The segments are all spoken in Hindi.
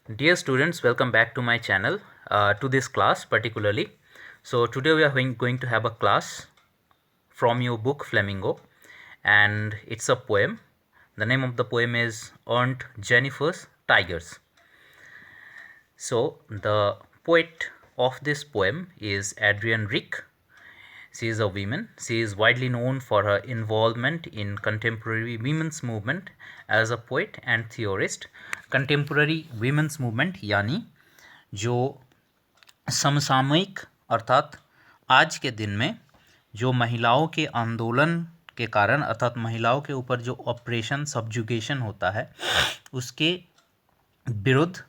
Dear students, welcome back to my channel, to this class particularly. So today we are going to have a class from your book Flamingo, and it's a poem. The name of the poem is Aunt Jennifer's Tigers. So the poet of this poem is Adrienne Rich. She is a woman. She is widely known for her involvement in contemporary women's movement as a poet and theorist. Contemporary women's movement यानी जो समसामयिक अर्थात आज के दिन में जो महिलाओं के आंदोलन के कारण अर्थात महिलाओं के ऊपर जो ऑपरेशन सब्जुगेशन होता है उसके विरुद्ध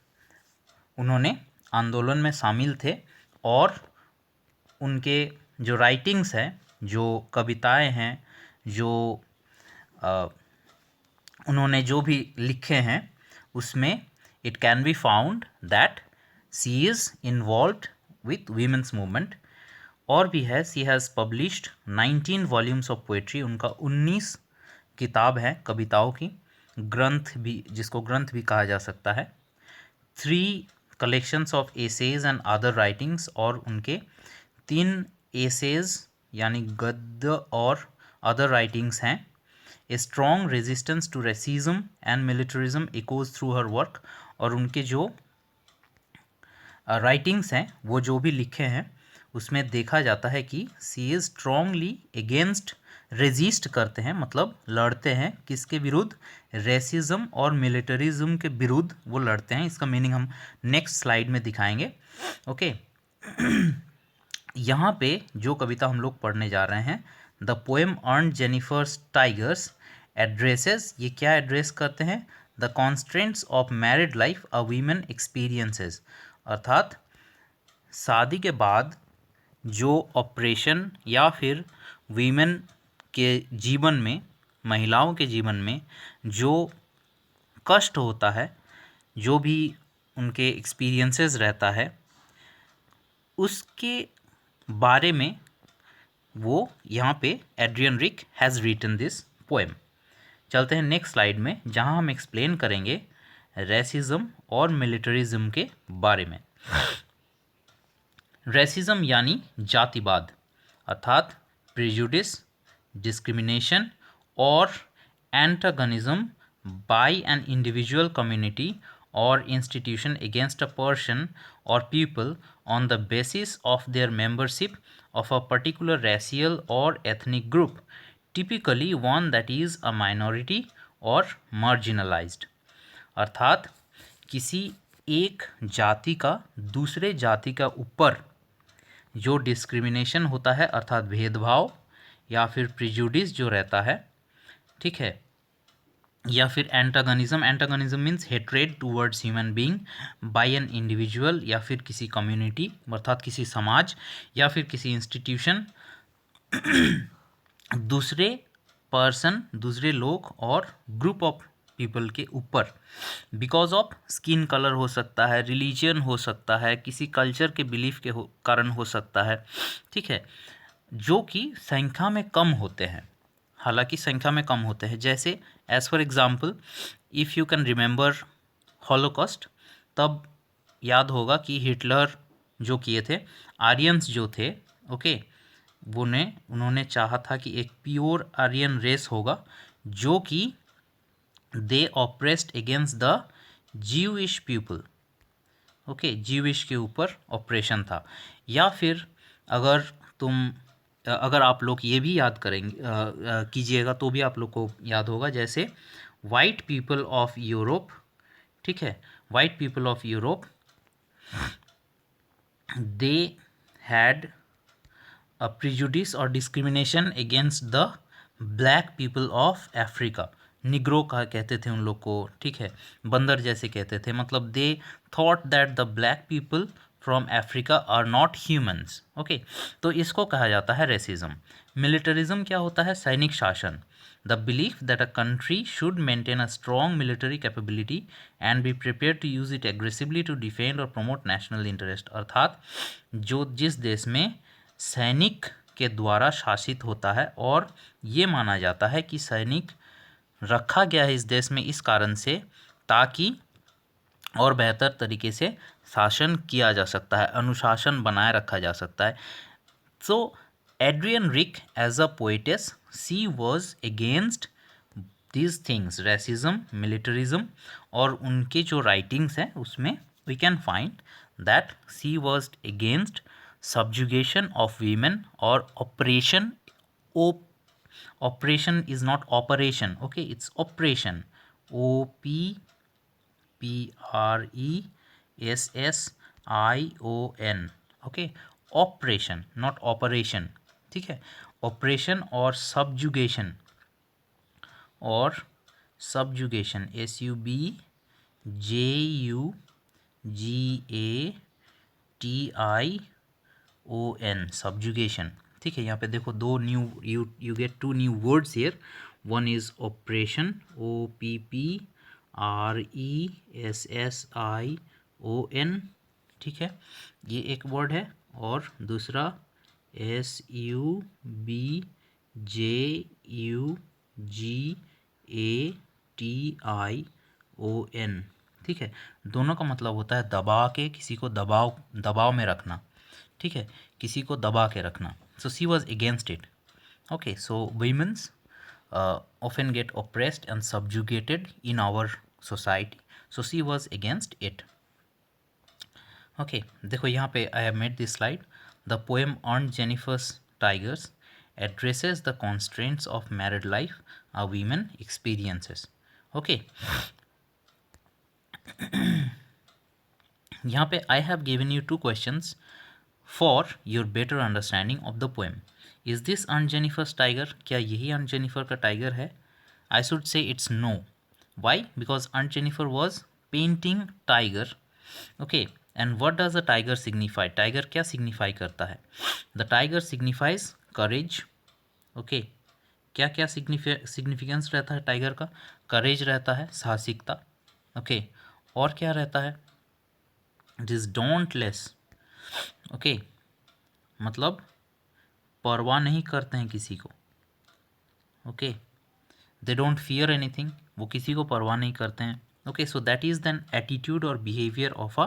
उन्होंने आंदोलन में शामिल थे और उनके जो राइटिंग्स हैं, जो कविताएं हैं, जो उन्होंने जो भी लिखे हैं उसमें it can be found that she is involved with women's movement. और भी है, she has published 19 volumes of poetry. उनका 19 किताब है कविताओं की, ग्रंथ भी, जिसको ग्रंथ भी कहा जा सकता है। 3 collections of essays and other writings, और उनके 3 एसेज यानी गद्य और अदर राइटिंग्स हैं। A strong resistance to racism and militarism echoes through her work. और उनके जो राइटिंग्स हैं, वो जो भी लिखे हैं उसमें देखा जाता है कि सी इज़ स्ट्रॉन्गली अगेंस्ट, रेजिस्ट करते हैं मतलब लड़ते हैं किसके विरुद्ध, रेसिज्म और मिलिटरिज्म के विरुद्ध वो लड़ते हैं। इसका मीनिंग हम नेक्स्ट स्लाइड में दिखाएंगे। ओके यहाँ पे जो कविता हम लोग पढ़ने जा रहे हैं, the poem earn Jennifer's tigers addresses, ये क्या एड्रेस करते हैं, the constraints of married life a women experiences, अर्थात शादी के बाद जो ऑपरेशन या फिर वीमेन के जीवन में, महिलाओं के जीवन में जो कष्ट होता है, जो भी उनके एक्सपीरियंसेस रहता है, उसके बारे में वो यहाँ पे Adrienne Rich has written this poem. चलते हैं नेक्स्ट स्लाइड में, जहाँ हम एक्सप्लेन करेंगे रेसिज्म और मिलिटरिज्म के बारे में। रेसिज्म यानी जातिवाद, अर्थात प्रेजुडिस, डिस्क्रिमिनेशन और antagonism by an individual community or institution against a person or people on the basis of their membership of a particular racial or ethnic group, typically one that is a minority or marginalized। अर्थात किसी एक जाति का दूसरे जाति का ऊपर जो डिस्क्रिमिनेशन होता है, अर्थात भेदभाव या फिर प्रिजुडिस जो रहता है, ठीक है, या फिर antagonism means hatred towards human being by an individual, या फिर किसी कम्युनिटी अर्थात किसी समाज या फिर किसी इंस्टीट्यूशन, दूसरे पर्सन, दूसरे लोग और ग्रुप ऑफ पीपल के ऊपर, बिकॉज ऑफ स्किन कलर हो सकता है, रिलीजन हो सकता है, किसी कल्चर के बिलीफ के कारण हो सकता है, ठीक है, जो कि संख्या में कम होते हैं, हालांकि संख्या में कम होते हैं। जैसे as for example, if you can remember Holocaust, तब याद होगा कि हिटलर जो किए थे, आर्यंस जो थे, ओके, उन्होंने चाहा था कि एक प्योर आर्यन रेस होगा जो कि they oppressed against the Jewish people, okay, Jewish के ऊपर ऑपरेशन था। या फिर अगर आप लोग ये भी याद करेंगे कीजिएगा तो भी आप लोग को याद होगा, जैसे वाइट पीपल ऑफ यूरोप, ठीक है, white people of Europe, they had a prejudice और discrimination against the black people of Africa. Negro कहा कहते थे उन लोग को, ठीक है, बंदर जैसे कहते थे, मतलब they thought that the black people from Africa are not humans. Okay, तो इसको कहा जाता है रेसिज्म। मिलिटरिज्म क्या होता है, सैनिक शासन, the belief that a country should maintain a strong military capability and be prepare to use it aggressively to defend और प्रमोट नेशनल इंटरेस्ट, अर्थात जो जिस देश में सैनिक के द्वारा शासित होता है और ये माना जाता है कि सैनिक रखा गया है इस देश में इस कारण से ताकि और बेहतर तरीके से शासन किया जा सकता है, अनुशासन बनाए रखा जा सकता है। So Adrienne Rich as a poetess, she was against these things, racism, militarism, और उनके जो राइटिंग्स हैं उसमें we can find that she was against subjugation of women or oppression. Oppression is not operation, okay, it's oppression. OPPRESSION, okay, oppression not operation, ठीक है। ऑपरेशन और subjugation SUBJUGATION, subjugation, ठीक है। यहाँ पे देखो दो new, you get two new words here, one is operation OPPRESSION, ठीक है, ये एक वर्ड है, और दूसरा SUBJUGATION, ठीक है। दोनों का मतलब होता है दबा के, किसी को दबाव में रखना, ठीक है, किसी को दबा के रखना। So she was against it, okay. So women's often get oppressed and subjugated in our society, so she was against it, okay। देखो यहाँ पे I have made this slide. The poem Aunt Jennifer's Tigers addresses the constraints of married life a woman experiences, okay। यहाँ पे I have given you two questions for your better understanding of the poem. Is this Aunt Jennifer's tiger? क्या यही Aunt Jennifer का टाइगर है? I should say it's no. Why? Because Aunt Jennifer was painting tiger. Okay. And what does the tiger signify? Tiger क्या signify करता है? The tiger signifies courage. Okay. क्या क्या significance रहता है टाइगर का? courage रहता है, साहसिकता, okay। और क्या रहता है? It is dauntless, okay, मतलब परवाह नहीं करते हैं किसी को, okay. They don't fear anything, वो किसी को परवाह नहीं करते हैं, okay. So that is then attitude और behaviour of a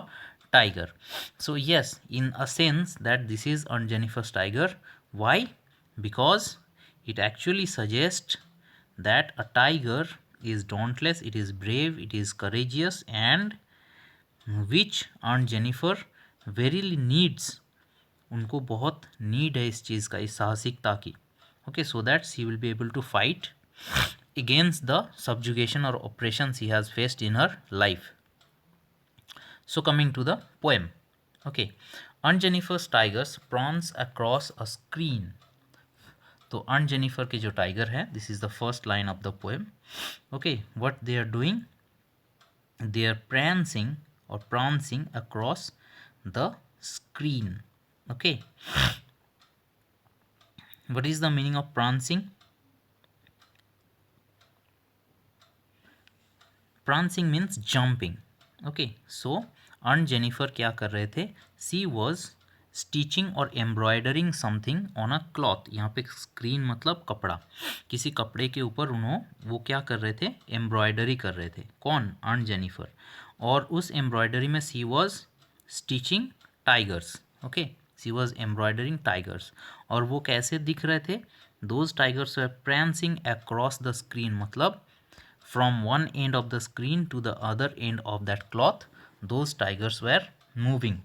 tiger. So yes, in a sense that this is Aunt Jennifer's tiger. Why? Because it actually suggests that a tiger is dauntless, it is brave, it is courageous, and which Aunt Jennifer verily needs, उनको बहुत नीड है इस चीज़ का, इस साहसिकता की, okay, so that she will be able to fight against the subjugation or oppressions he has faced in her life. So coming to the poem, okay, Aunt Jennifer's tigers prance across a screen. तो Aunt Jennifer के जो टाइगर है, this is the first line of the poem, okay, what they are doing, they are prancing or prancing across the screen, okay। What is the meaning of prancing? Prancing means jumping, okay। So Aunt Jennifer क्या कर रहे थे? She was stitching और embroidering something on a cloth. यहाँ पे screen मतलब कपड़ा, किसी कपड़े के ऊपर वो क्या कर रहे थे? एम्ब्रॉयडरी कर रहे थे। कौन? Aunt Jennifer। और उस एम्ब्रॉयडरी में she was stitching tigers, okay, she was embroidering tigers। और वो कैसे दिख रहे थे? Those tigers were prancing across the screen, मतलब from one end of the screen to the other end of that cloth, those tigers were moving।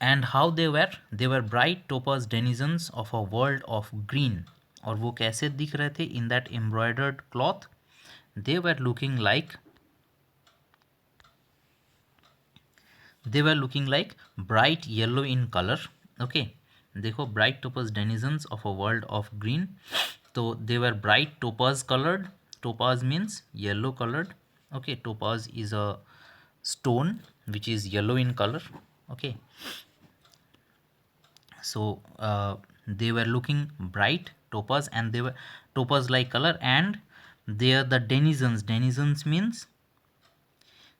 And how they were bright topaz denizens of a world of green। और वो कैसे दिख रहे थे? in that embroidered cloth, they were looking like bright yellow in color, okay। देखो, bright topaz denizens of a world of green, तो they were bright topaz colored. Topaz means yellow colored, okay। Topaz is a stone which is yellow in color, okay। So they were looking bright topaz, and they were topaz like color, and they are the denizens. Denizens means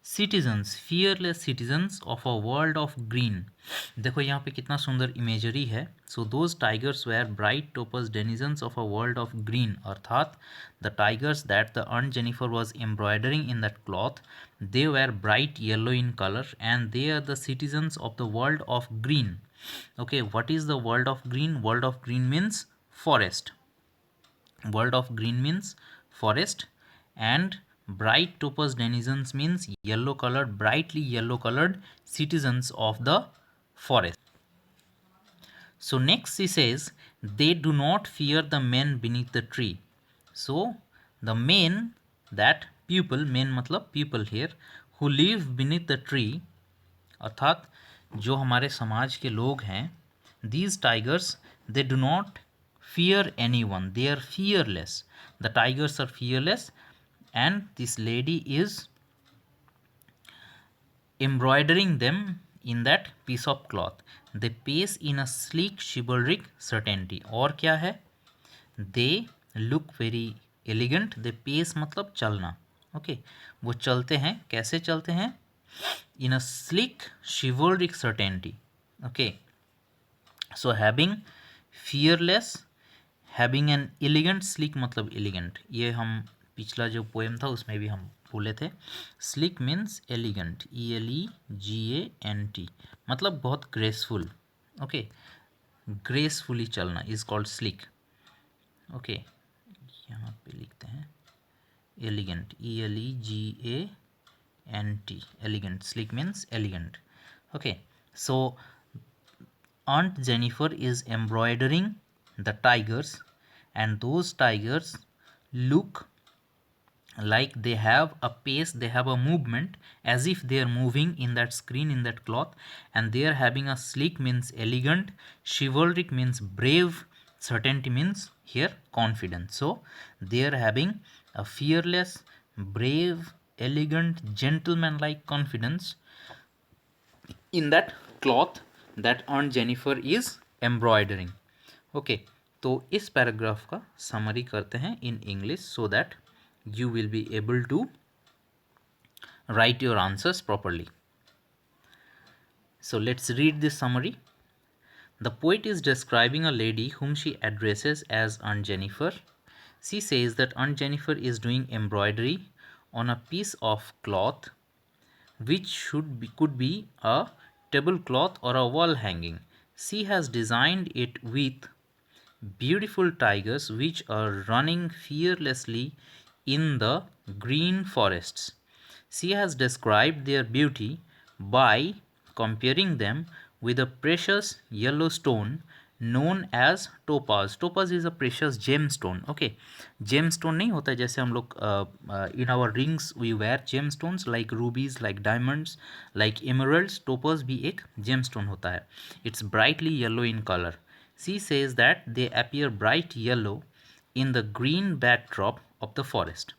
citizens, fearless citizens of a world of green. देखो यहाँ पे कितना सुंदर इमेजरी है। So those tigers were bright topaz denizens of a world of green, अर्थात द टाइगर्स दैट द अर्न Jennifer was embroidering in that cloth, they were bright yellow in colour and they are the citizens of the world of green. Okay, what is the world of green? World of green means forest. World of green means forest, and bright topaz denizens means yellow colored, brightly yellow colored citizens of the forest. So next he says they do not fear the men beneath the tree. So the men, that people, men मतलब people here, who live beneath the tree, अर्थात जो हमारे समाज के लोग हैं, these tigers, they do not fear anyone, they are fearless. The tigers are fearless, and this lady is embroidering them in that piece of cloth. They pace in a sleek chivalric certainty. और क्या है? They look very elegant. They pace मतलब चलना, ओके वो चलते हैं, कैसे चलते हैं? In a sleek chivalric certainty. Okay, so having fearless, having an elegant, sleek मतलब elegant, ये हम पिछला जो पोएम था उसमें भी हम बोले थे। sleek means elegant, elegant मतलब बहुत graceful, okay, gracefully चलना is called sleek, okay, यहाँ पे लिखते हैं elegant, elegant, elegant, sleek means elegant, okay. So Aunt Jennifer is embroidering the tigers, and those tigers look like they have a pace, they have a movement as if they are moving in that screen, in that cloth, and they are having a sleek means elegant, chivalric means brave, certainty means here confidence. So they are having a fearless, brave, elegant, gentleman-like confidence in that cloth that Aunt Jennifer is embroidering. Okay, तो इस पैराग्राफ का समरी करते हैं in English so that you will be able to write your answers properly. So let's read this summary. The poet is describing a lady whom she addresses as Aunt Jennifer. She says that Aunt Jennifer is doing embroidery on a piece of cloth which could be a tablecloth or a wall hanging. She has designed it with beautiful tigers which are running fearlessly in the green forests. She has described their beauty by comparing them with a precious yellow stone known as topaz. Topaz is a precious gemstone. Okay, gemstone नहीं होता है जैसे हम लोग in our rings we wear gemstones like rubies, like diamonds, like emeralds. Topaz भी एक gemstone होता है. It's brightly yellow in color. She says that they appear bright yellow in the green backdrop of the forest.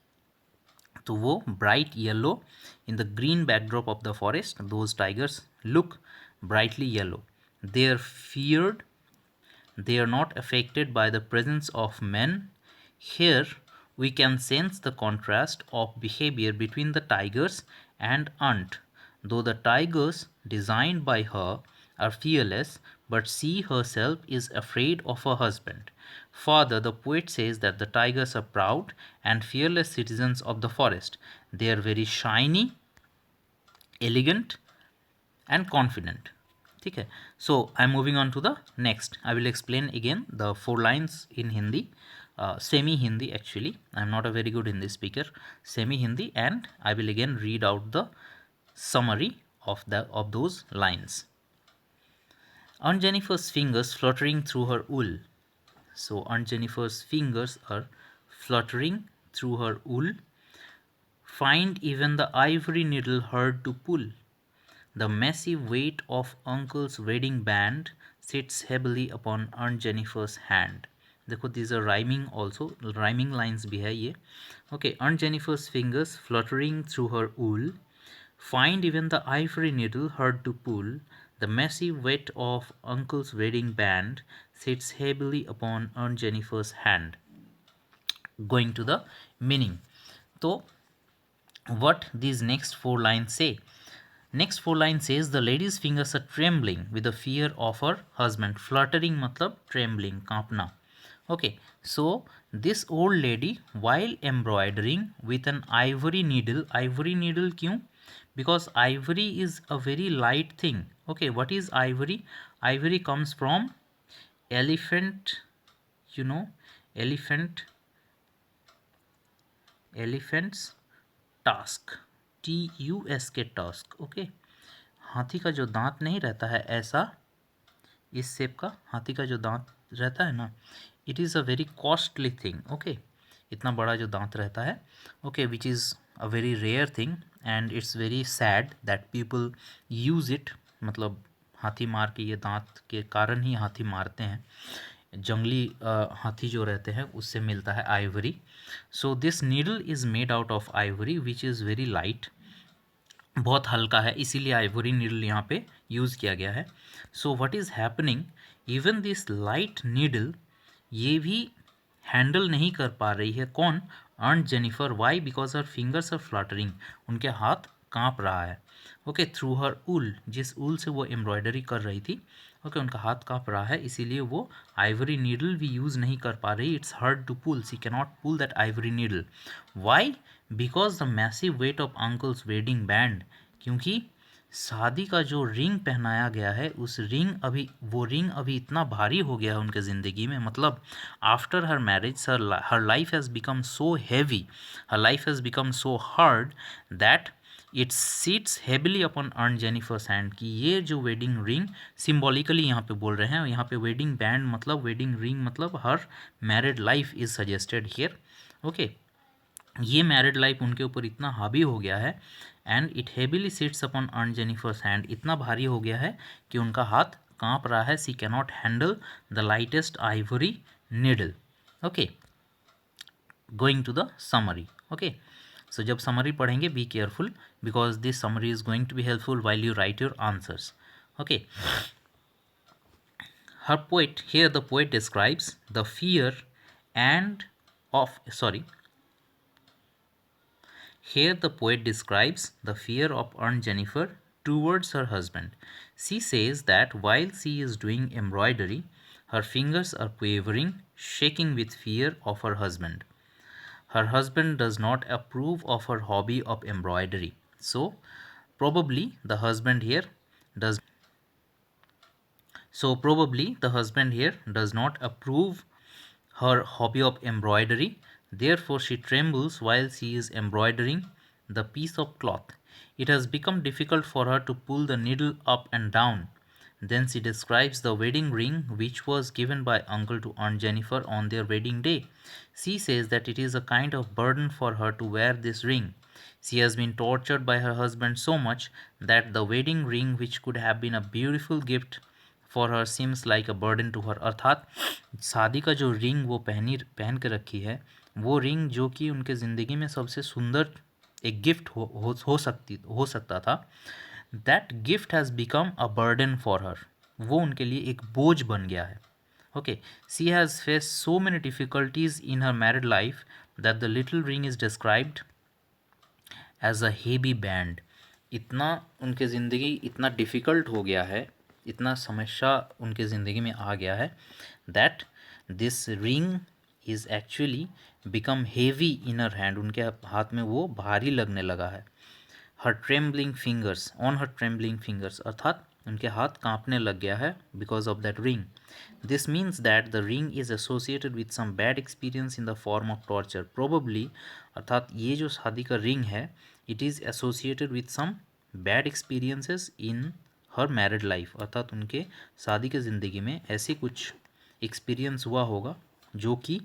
तो वो bright yellow in the green backdrop of the forest, those tigers look brightly yellow. They are feared, they are not affected by the presence of men. Here we can sense the contrast of behavior between the tigers and Aunt. Though the tigers designed by her are fearless, but she herself is afraid of her husband. Further, the poet says that the tigers are proud and fearless citizens of the forest. They are very shiny, elegant, and confident. ठीक है, so I'm moving on to the next. I will explain again the 4 lines in Hindi, semi Hindi actually. I'm not a very good Hindi speaker, semi Hindi, and I will again read out the summary of those lines. Aunt Jennifer's fingers fluttering through her wool. So Aunt Jennifer's fingers are fluttering through her wool. Find even the ivory needle hard to pull. The massive weight of Uncle's wedding band sits heavily upon Aunt Jennifer's hand. देखो these are rhyming also, rhyming lines भी है ये. Okay, Aunt Jennifer's fingers fluttering through her wool. Find even the ivory needle hard to pull. The massive weight of Uncle's wedding band sits heavily upon Aunt Jennifer's hand. Going to the meaning. तो what these next four lines say. Next four lines says the lady's fingers are trembling with the fear of her husband. Fluttering मतलब trembling, कांपना. Okay, so this old lady while embroidering with an ivory needle क्यों? Because ivory is a very light thing. Okay, what is ivory? Ivory comes from elephant, you know, elephant's task, TUSK task. Okay, हाथी का जो दांत नहीं रहता है ऐसा, इस शेप का हाथी का जो दांत रहता है ना, it is a very costly thing. Okay, इतना बड़ा जो दांत रहता है, okay, which is a very rare thing and it's very sad that people use it. मतलब हाथी मार के, ये दांत के कारण ही हाथी मारते हैं. जंगली हाथी जो रहते हैं उससे मिलता है Ivory. So this needle is made out of Ivory which is very light, बहुत हल्का है, इसीलिए आइवरी नीडल यहाँ पे यूज़ किया गया है. So what is happening, even this light needle, ये भी हैंडल नहीं कर पा रही है. कौन? अर्न Jennifer. Why? Because her fingers are fluttering, उनके हाथ कांप रहा है. ओके, थ्रू हर ऊल, जिस ऊल से वो एम्ब्रॉयडरी कर रही थी, ओके, उनका हाथ कांप रहा है, इसीलिए वो आइवरी नीडल भी यूज़ नहीं कर पा रही. It's hard to pull, she can not pull that ivory needle. Why? Because the massive weight of uncle's wedding band, क्योंकि शादी का जो रिंग पहनाया गया है, उस रिंग अभी, वो रिंग अभी इतना भारी हो गया है उनके ज़िंदगी में. मतलब after her marriage her life has become so heavy, her life has become so hard that it seats heavily upon अर्न जेनिफर्स हैंड. कि ये जो वेडिंग रिंग सिम्बॉलिकली यहाँ पे बोल रहे हैं, यहाँ पे वेडिंग बैंड मतलब वेडिंग रिंग मतलब her married life is suggested here. Okay, ये मैरिड लाइफ उनके ऊपर इतना हावी हो गया है and it heavily sits upon अर्न जेनिफर्स हैंड, इतना भारी हो गया है कि उनका हाथ कांप रहा है. She cannot handle the lightest ivory needle. Okay, going to the summary. Okay, so जब समरी पढ़ेंगे be careful because this summary is going to be helpful while you write your answers. Okay, her poet, here the poet describes the fear and of, sorry, here the poet describes the fear of Aunt Jennifer towards her husband. She says that while she is doing embroidery, her fingers are quivering, shaking with fear of her husband. Her husband does not approve of her hobby of embroidery. So, probably the husband here does probably the husband here does not approve her hobby of embroidery. Therefore, she trembles while she is embroidering the piece of cloth. It has become difficult for her to pull the needle up and down. Then she describes the wedding ring which was given by uncle to Aunt Jennifer on their wedding day. She says that it is a kind of burden for her to wear this ring. She has been tortured by her husband so much that the wedding ring, which could have been a beautiful gift for her seems like a burden to her. अर्थात शादी का जो रिंग वो पहन के रखी है, वो रिंग जो कि उनके ज़िंदगी में सबसे सुंदर एक गिफ्ट हो सकता था, that gift has become a burden for her. वो उनके लिए एक बोझ बन गया है. Okay, she has face so many difficulties in her married life that the little ring is described as a heavy band. इतना उनके ज़िंदगी इतना डिफ़िकल्ट हो गया है, इतना समस्या उनके ज़िंदगी में आ गया है that this ring is actually become heavy in her hand. उनके हाथ में वो भारी लगने लगा है. Her trembling fingers, on her trembling fingers, अर्थात उनके हाथ कांपने लग गया है because of that ring. This means that the ring is associated with some bad experience in the form of torture. Probably, अर्थात ये जो शादी का रिंग है, it is associated with some bad experiences in her married life. अर्थात उनके शादी के ज़िंदगी में ऐसे कुछ एक्सपीरियंस हुआ होगा जो कि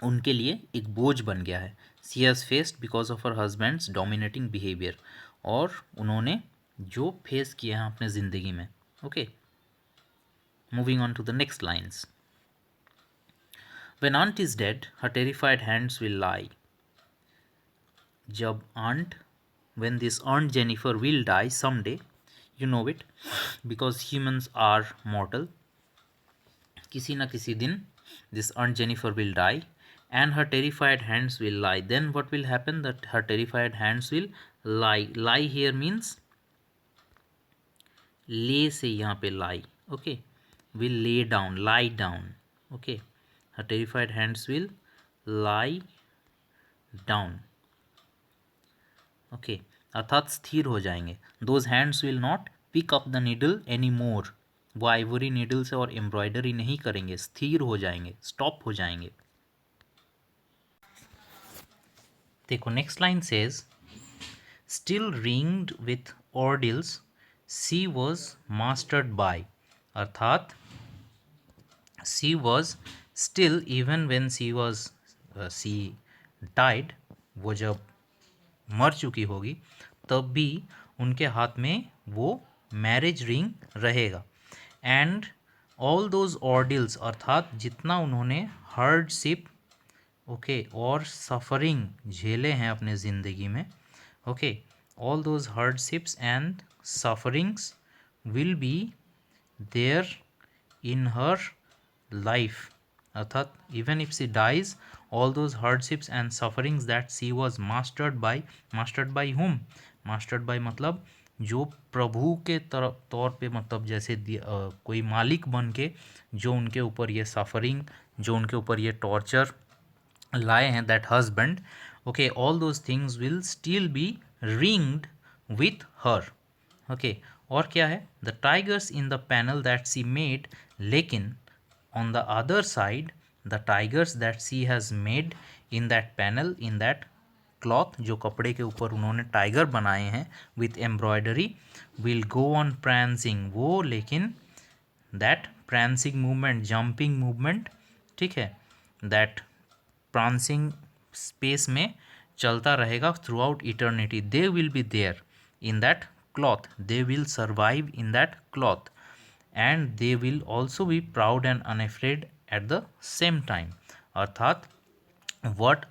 उनके लिए एक बोझ बन गया है. She has faced because of her husband's dominating behaviour, और उन्होंने जो फेस किया है अपने ज़िंदगी में. Okay, moving on to the next lines. When aunt is dead, her terrified hands will lie. जब aunt, when this aunt Jennifer will die someday, you know it, because humans are mortal. किसी ना किसी दिन this aunt Jennifer will die and her terrified hands will lie. Then what will happen? That her terrified hands will lie. Lie here means lay से यहाँ पे lie. Okay, will lay down, lie down. Okay, her terrified hands will lie down. Okay, अर्थात स्थिर हो जाएंगे. Those hands will not pick up the needle anymore. वो आइवरी नीडल से और एम्ब्रॉयडरी नहीं करेंगे, स्थिर हो जाएंगे, स्टॉप हो जाएंगे. देखो next line says still ringed with ordeals she was mastered by. अर्थात she was still even when she was she died, वो जब मर चुकी होगी तब भी उनके हाथ में वो मैरिज रिंग रहेगा. एंड ऑल दोज ऑर्डिल्स, अर्थात जितना उन्होंने हार्डशिप ओके और सफरिंग झेले हैं अपने ज़िंदगी में. Okay, all those hardships and sufferings will be there in her life. अर्थात even if she dies, all those hardships and sufferings that she was mastered by whom? mastered by मतलब जो प्रभु के तौर पे, मतलब जैसे कोई मालिक बन के जो उनके ऊपर ये सफरिंग, जो उनके ऊपर ये टॉर्चर लाए हैं, that husband. Okay, all those things will still be ringed with her. Okay, और क्या है? The tigers in the panel that C made, लेकिन on the other side the tigers that she has made in that panel, in that cloth, जो कपड़े के ऊपर उन्होंने टाइगर बनाए हैं with embroidery, will go on prancing. वो लेकिन that prancing movement, jumping movement, ठीक है, that prancing space में चलता रहेगा throughout eternity. They will be there in that cloth, they will survive in that cloth, and they will also be proud and unafraid at the same time. अर्थात what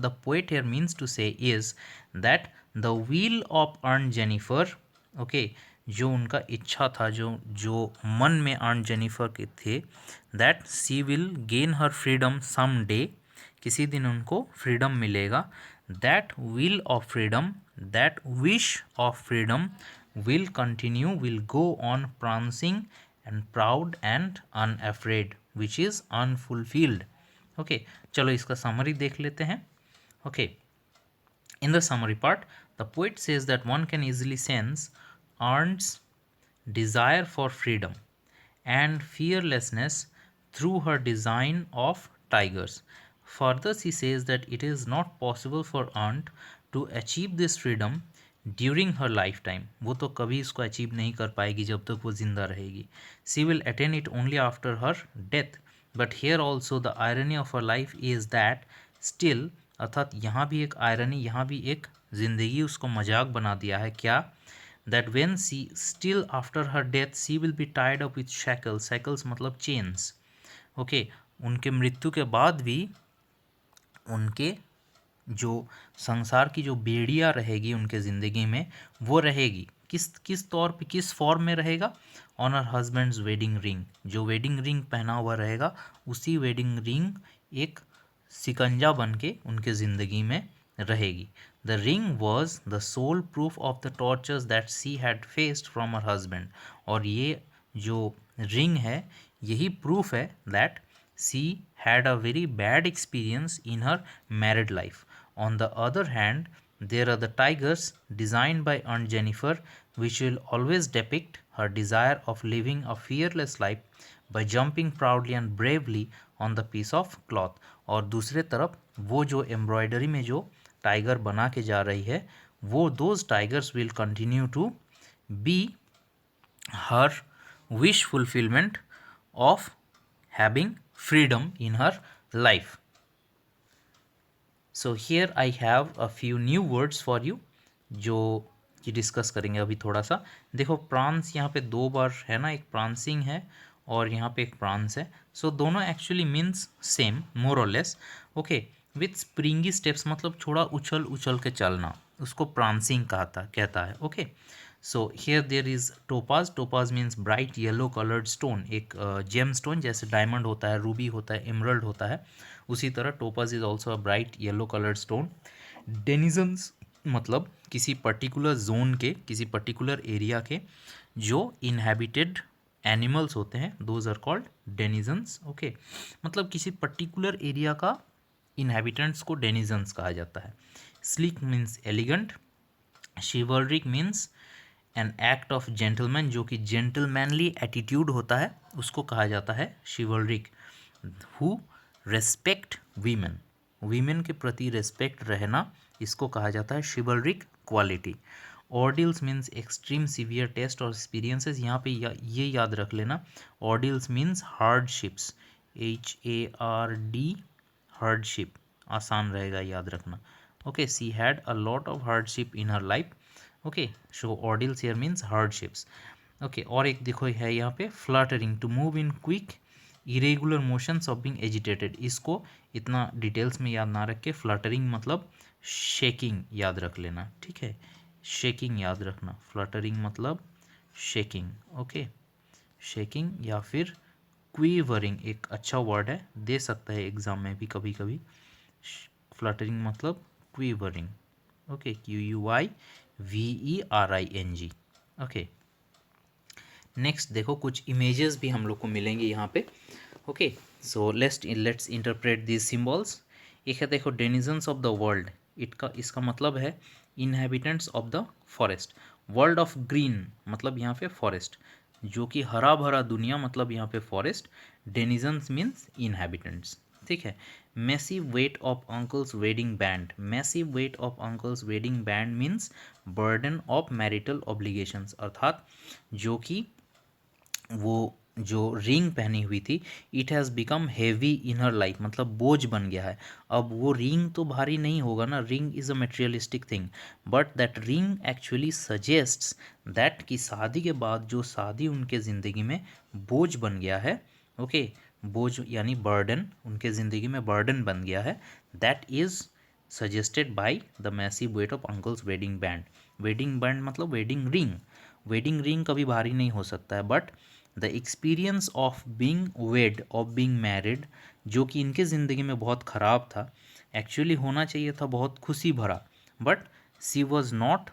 the poet here means to say is that the will of Aunt Jennifer, okay, जो उनका इच्छा था, जो मन में Aunt Jennifer के थे, that she will gain her freedom someday, किसी दिन उनको फ्रीडम मिलेगा. that will of freedom, that wish of freedom will continue, will go on prancing and proud and unafraid, which is unfulfilled. Okay, चलो इसका समरी देख लेते हैं. Okay, in the summary part the poet says that one can easily sense Aunt's desire for freedom and fearlessness through her design of tigers. Further, she says that it is not possible for Aunt to achieve this freedom during her life time. वो तो कभी इसको अचीव नहीं कर पाएगी जब तक वो जिंदा रहेगी. She will attain it only after her death. But here also the irony of her life is that still, अर्थात यहाँ भी एक आयरनी, यहाँ भी एक ज़िंदगी उसको मजाक बना दिया है. क्या? That when she still after her death she will be tied up with shackles. Shackles मतलब चेन्स. ओके, उनके मृत्यु के बाद भी उनके जो संसार की जो बेड़ियाँ रहेगी उनके ज़िंदगी में, वो रहेगी. किस तौर पे, किस फॉर्म में रहेगा? On her husband's wedding ring. जो वेडिंग रिंग पहना हुआ रहेगा, उसी वेडिंग रिंग एक सिकंजा बन के उनके ज़िंदगी में रहेगी. The ring was the sole proof of the tortures that she had faced from her husband. और ये जो रिंग है, यही प्रूफ है that she had a very bad experience in her married life. On the other hand, there are the tigers designed by Aunt Jennifer, which will always depict her desire of living a fearless life by jumping proudly and bravely on the piece of cloth. और दूसरे तरफ वो जो एम्ब्रॉयडरी में जो टाइगर बना के जा रही है, वो those tigers will continue to be her wish fulfillment of having freedom in her life. So here I have a few new words for you जो कि डिस्कस करेंगे अभी थोड़ा सा. देखो प्रांस यहाँ पे 2 बार है ना, एक प्रांसिंग है और यहाँ पे एक प्रांस है. सो दोनों एक्चुअली मीन्स सेम मोर और less. Okay, with springy steps मतलब थोड़ा उछल उछल के चलना, उसको प्रांसिंग कहता है. Okay, so here there is topaz. Topaz means bright yellow coloured stone, एक जेम स्टोन, जैसे डायमंड होता है, रूबी होता है, एमरल्ड होता है, उसी तरह topaz is also a bright yellow coloured stone. Denizens मतलब किसी पर्टिकुलर जोन के, किसी पर्टिकुलर एरिया के जो इनहेबिटेड एनिमल्स होते हैं, those are called denizens. Okay, मतलब किसी पर्टिकुलर एरिया का इनहेबिटेंट्स को डेनिजन्स कहा जाता है। Sleek means elegant. Chivalric means an act of gentleman, जो कि जेंटलमैनली एटीट्यूड होता है, उसको कहा जाता है chivalric. Who respect women, women के प्रति रेस्पेक्ट रहना, इसको कहा जाता है chivalric quality. Ordeals means extreme severe test और एक्सपीरियंसेस। यहाँ पे ये याद रख लेना, ordeals means hardships, HARD, hardship, आसान रहेगा याद रखना। Okay, she had a lot of hardship in her life. Okay, so ordeals here means hardships. Okay, और एक देखो है यहाँ पे fluttering, to move in quick irregular motions of being agitated. इसको इतना डिटेल्स में याद ना रख के फ्लटरिंग मतलब शेकिंग याद रख लेना, ठीक है, शेकिंग याद रखना। फ्लटरिंग मतलब शेकिंग। ओके, शेकिंग या फिर क्वीवरिंग एक अच्छा वर्ड है, दे सकता है एग्जाम में भी कभी कभी। फ्लटरिंग मतलब quivering. Okay, QUIVERING। Okay, next देखो कुछ इमेजेस भी हम लोग को मिलेंगे यहाँ पे। Okay, so let's interpret this symbols. एक है देखो डेनिजन्स ऑफ द वर्ल्ड, इसका मतलब है inhabitants of the forest. World of green मतलब यहाँ पे फॉरेस्ट, जो कि हरा भरा दुनिया मतलब यहाँ पे फॉरेस्ट। डेनिजन्स मीन्स इनहेबिटेंट्स, ठीक है। Massive weight of uncle's wedding band, massive weight of uncle's wedding band means burden of marital obligations, अर्थात जो कि वो जो रिंग पहनी हुई थी, it has become heavy in her life, मतलब बोझ बन गया है। अब वो रिंग तो भारी नहीं होगा ना, ring is a materialistic thing, but that ring actually suggests that कि शादी के बाद जो शादी उनके ज़िंदगी में बोझ बन गया है। ओके, बोझ यानी बर्डन, उनके ज़िंदगी में बर्डन बन गया है, that is suggested by the massive weight of uncle's wedding band. Wedding band मतलब वेडिंग रिंग, वेडिंग रिंग कभी भारी नहीं हो सकता है, but the experience of being wed, of being married, जो कि इनके ज़िंदगी में बहुत ख़राब था, एक्चुअली होना चाहिए था बहुत खुशी भरा, but she was not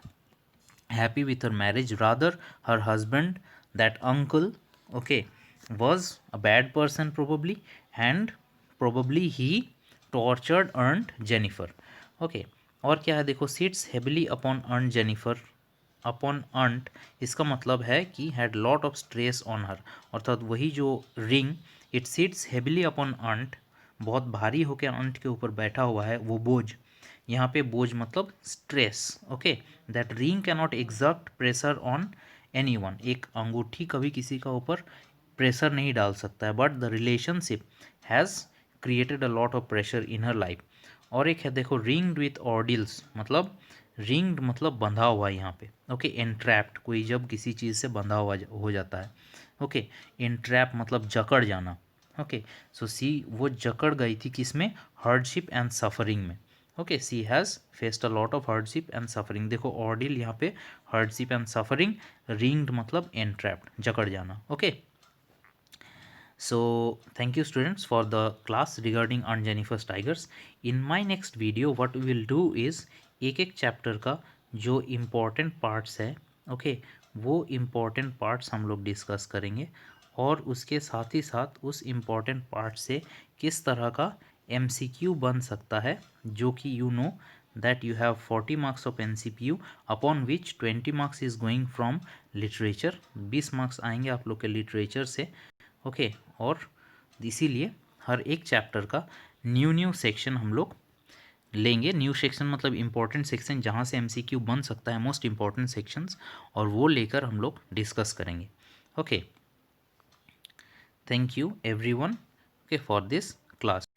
happy with her marriage, rather her husband that uncle, okay, was a bad person probably, and probably he tortured Aunt Jennifer. Okay, और क्या है देखो, सिट्स हेविली अपॉन अर्न जेनिफर, अपॉन अर्नड, इसका मतलब है कि had lot of stress on her, अर्थात वही जो ring, it sits heavily upon Aunt, बहुत भारी होकर अर्नड के ऊपर बैठा हुआ है वो बोझ। यहाँ पे बोझ मतलब stress. Okay, that ring can not exert pressure on any one, एक अंगूठी कभी किसी का ऊपर प्रेशर नहीं डाल सकता है, but the relationship has created a lot of pressure in her life. और एक है देखो रिंग्ड विथ ऑर्डिल्स, मतलब रिंग्ड मतलब बंधा हुआ यहाँ पे। ओके, एनट्रैप्ड, कोई जब किसी चीज़ से बंधा हुआ हो जाता है। ओके, एनट्रैप मतलब जकड़ जाना। ओके, सो सी वो जकड़ गई थी किस में, हार्डशिप एंड सफरिंग में। Okay, she has faced a lot of hardship and suffering. देखो ऑर्डिल यहाँ पे हार्डशिप एंड सफरिंग, रिंग्ड मतलब एनट्रैप्ड, जकड़ जाना। Okay, so thank you students for the class regarding Aunt Jennifer's Tigers. In my next video what we will do is एक एक चैप्टर का जो इम्पोर्टेंट पार्ट्स है, ओके, वो इम्पोर्टेंट पार्ट्स हम लोग डिस्कस करेंगे, और उसके साथ ही साथ उस इम्पोर्टेंट पार्ट से किस तरह का MCQ बन सकता है, जो कि you know that you have 40 marks of NCPU upon which 20 marks is going from literature, 20 marks आएंगे आप लोग के लिटरेचर से। ओके, और इसीलिए हर एक चैप्टर का न्यू सेक्शन हम लोग लेंगे। न्यू सेक्शन मतलब इम्पोर्टेंट सेक्शन जहाँ से MCQ बन सकता है, मोस्ट इम्पॉर्टेंट सेक्शंस, और वो लेकर हम लोग डिस्कस करेंगे। Okay, thank you everyone, okay, for this class.